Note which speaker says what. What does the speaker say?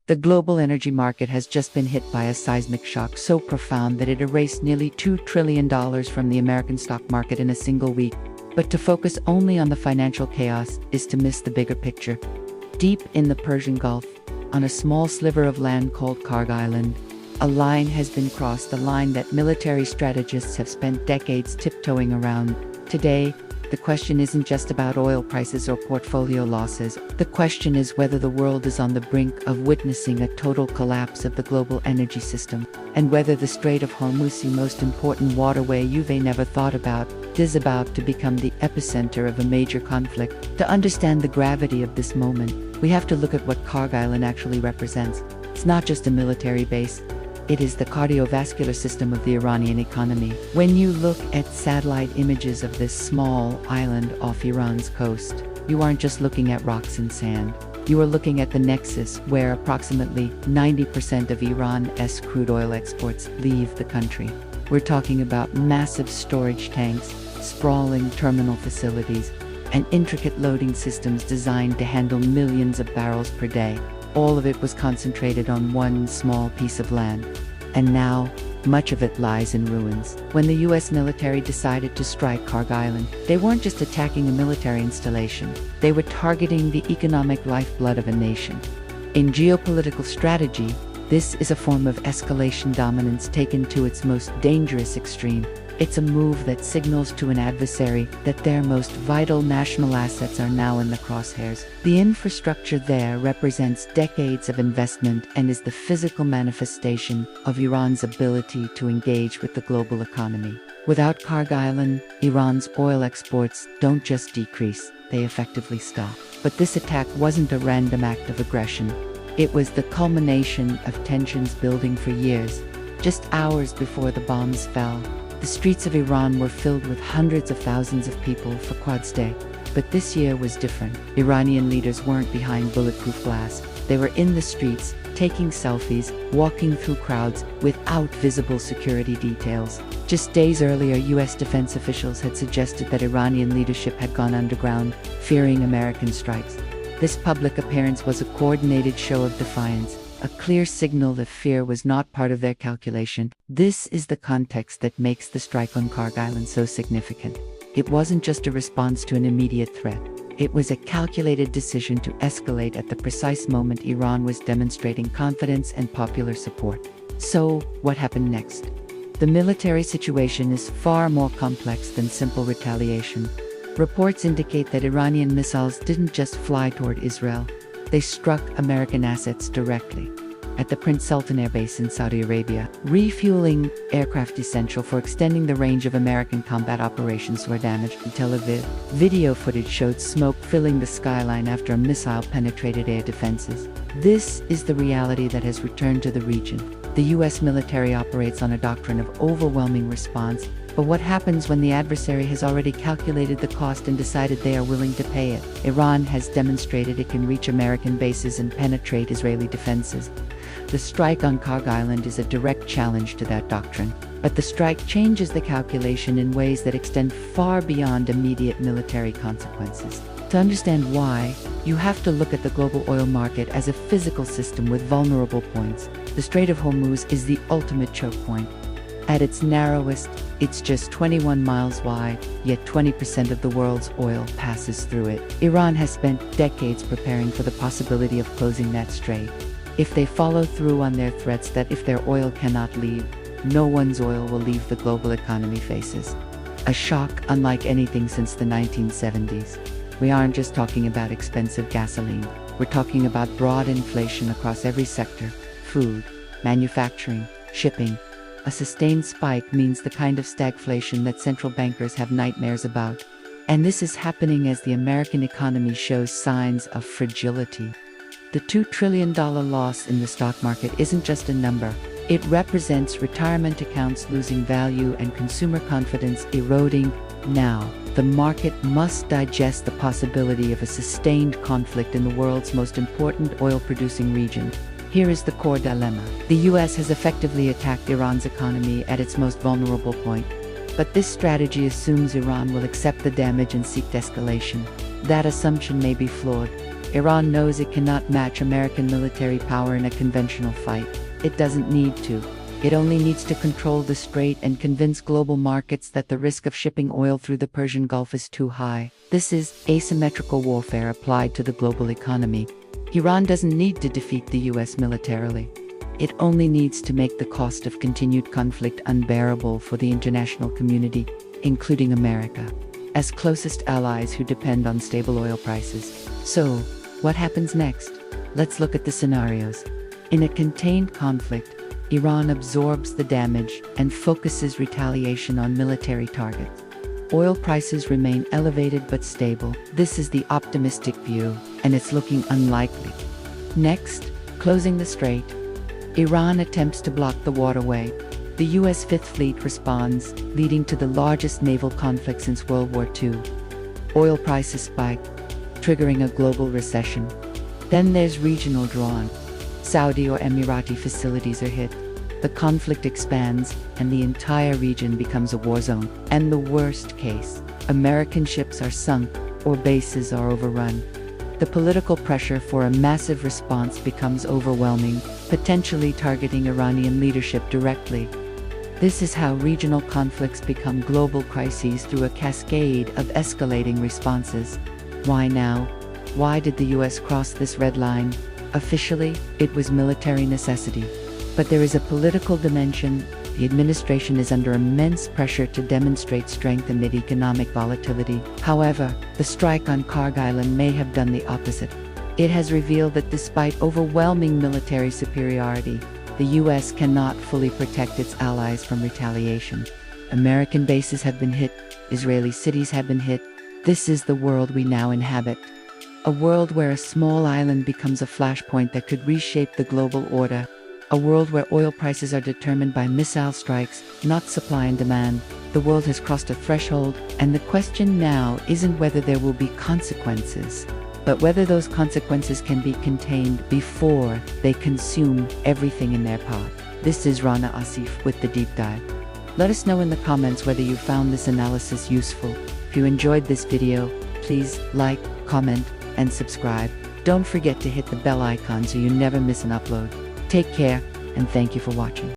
Speaker 1: The global energy market has just been hit by a seismic shock so profound that it erased nearly $2 trillion from the American stock market in a single week. But to focus only on the financial chaos is to miss the bigger picture. Deep in the Persian Gulf, on a small sliver of land called Kharg Island, a line has been crossed, a line that military strategists have spent decades tiptoeing around. Today, the question isn't just about oil prices or portfolio losses. The question is whether the world is on the brink of witnessing a total collapse of the global energy system, and whether the Strait of Hormuz, the most important waterway you've never thought about, is about to become the epicenter of a major conflict. To understand the gravity of this moment, we have to look at what Kharg Island actually represents. It's not just a military base. It is the cardiovascular system of the Iranian economy. When you look at satellite images of this small island off Iran's coast, you aren't just looking at rocks and sand. You are looking at the nexus where approximately 90% of Iran's crude oil exports leave the country. We're talking about massive storage tanks, sprawling terminal facilities, and intricate loading systems designed to handle millions of barrels per day. All of it was concentrated on one small piece of land. And now, much of it lies in ruins. When the US military decided to strike Kharg Island, they weren't just attacking a military installation. They were targeting the economic lifeblood of a nation. In geopolitical strategy, this is a form of escalation dominance taken to its most dangerous extreme. It's a move that signals to an adversary that their most vital national assets are now in the crosshairs. The infrastructure there represents decades of investment and is the physical manifestation of Iran's ability to engage with the global economy. Without Kharg Island, Iran's oil exports don't just decrease, they effectively stop. But this attack wasn't a random act of aggression. It was the culmination of tensions building for years. Just hours before the bombs fell, the streets of Iran were filled with hundreds of thousands of people for Quds Day. But this year was different. Iranian leaders weren't behind bulletproof glass. They were in the streets, taking selfies, walking through crowds without visible security details. Just days earlier, US defense officials had suggested that Iranian leadership had gone underground, fearing American strikes. This public appearance was a coordinated show of defiance, a clear signal that fear was not part of their calculation. This is the context that makes the strike on Kharg Island so significant. It wasn't just a response to an immediate threat. It was a calculated decision to escalate at the precise moment Iran was demonstrating confidence and popular support. So, what happened next? The military situation is far more complex than simple retaliation. Reports indicate that Iranian missiles didn't just fly toward Israel. They struck American assets directly. At the Prince Sultan Air Base in Saudi Arabia, refueling aircraft essential for extending the range of American combat operations were damaged. In Tel Aviv, video footage showed smoke filling the skyline after a missile penetrated air defenses. This is the reality that has returned to the region. The US military operates on a doctrine of overwhelming response. But what happens when the adversary has already calculated the cost and decided they are willing to pay it? Iran has demonstrated it can reach American bases and penetrate Israeli defenses. The strike on Kharg Island is a direct challenge to that doctrine. But the strike changes the calculation in ways that extend far beyond immediate military consequences. To understand why, you have to look at the global oil market as a physical system with vulnerable points. The Strait of Hormuz is the ultimate choke point. At its narrowest, it's just 21 miles wide, yet 20% of the world's oil passes through it. Iran has spent decades preparing for the possibility of closing that strait. If they follow through on their threats that if their oil cannot leave, no one's oil will leave, the global economy faces a shock unlike anything since the 1970s. We aren't just talking about expensive gasoline. We're talking about broad inflation across every sector: food, manufacturing, shipping. A sustained spike means the kind of stagflation that central bankers have nightmares about. And this is happening as the American economy shows signs of fragility. The $2 trillion loss in the stock market isn't just a number. It represents retirement accounts losing value and consumer confidence eroding. Now, the market must digest the possibility of a sustained conflict in the world's most important oil-producing region. Here is the core dilemma. The US has effectively attacked Iran's economy at its most vulnerable point. But this strategy assumes Iran will accept the damage and seek escalation. That assumption may be flawed. Iran knows it cannot match American military power in a conventional fight. It doesn't need to. It only needs to control the strait and convince global markets that the risk of shipping oil through the Persian Gulf is too high. This is asymmetrical warfare applied to the global economy. Iran doesn't need to defeat the US militarily. It only needs to make the cost of continued conflict unbearable for the international community, including America, as closest allies who depend on stable oil prices. So, what happens next? Let's look at the scenarios. In a contained conflict, Iran absorbs the damage and focuses retaliation on military targets. Oil prices remain elevated but stable. This is the optimistic view, and it's looking unlikely. Next, closing the strait. Iran attempts to block the waterway. The US Fifth Fleet responds, leading to the largest naval conflict since World War II. Oil prices spike, triggering a global recession. Then there's regional drawn. Saudi or Emirati facilities are hit. The conflict expands, and the entire region becomes a war zone. And the worst case, American ships are sunk, or bases are overrun. The political pressure for a massive response becomes overwhelming, potentially targeting Iranian leadership directly. This is how regional conflicts become global crises through a cascade of escalating responses. Why now? Why did the US cross this red line? Officially, it was military necessity. But there is a political dimension. The administration is under immense pressure to demonstrate strength amid economic volatility. However, the strike on Kharg Island may have done the opposite. It has revealed that despite overwhelming military superiority, the US cannot fully protect its allies from retaliation. American bases have been hit, Israeli cities have been hit. This is the world we now inhabit. A world where a small island becomes a flashpoint that could reshape the global order. A world where oil prices are determined by missile strikes, not supply and demand. The world has crossed a threshold, and the question now isn't whether there will be consequences, but whether those consequences can be contained before they consume everything in their path. This is Rana Asif with the Deep Dive. Let us know in the comments whether you found this analysis useful. If you enjoyed this video, please like, comment, and subscribe. Don't forget to hit the bell icon so you never miss an upload. Take care, and thank you for watching.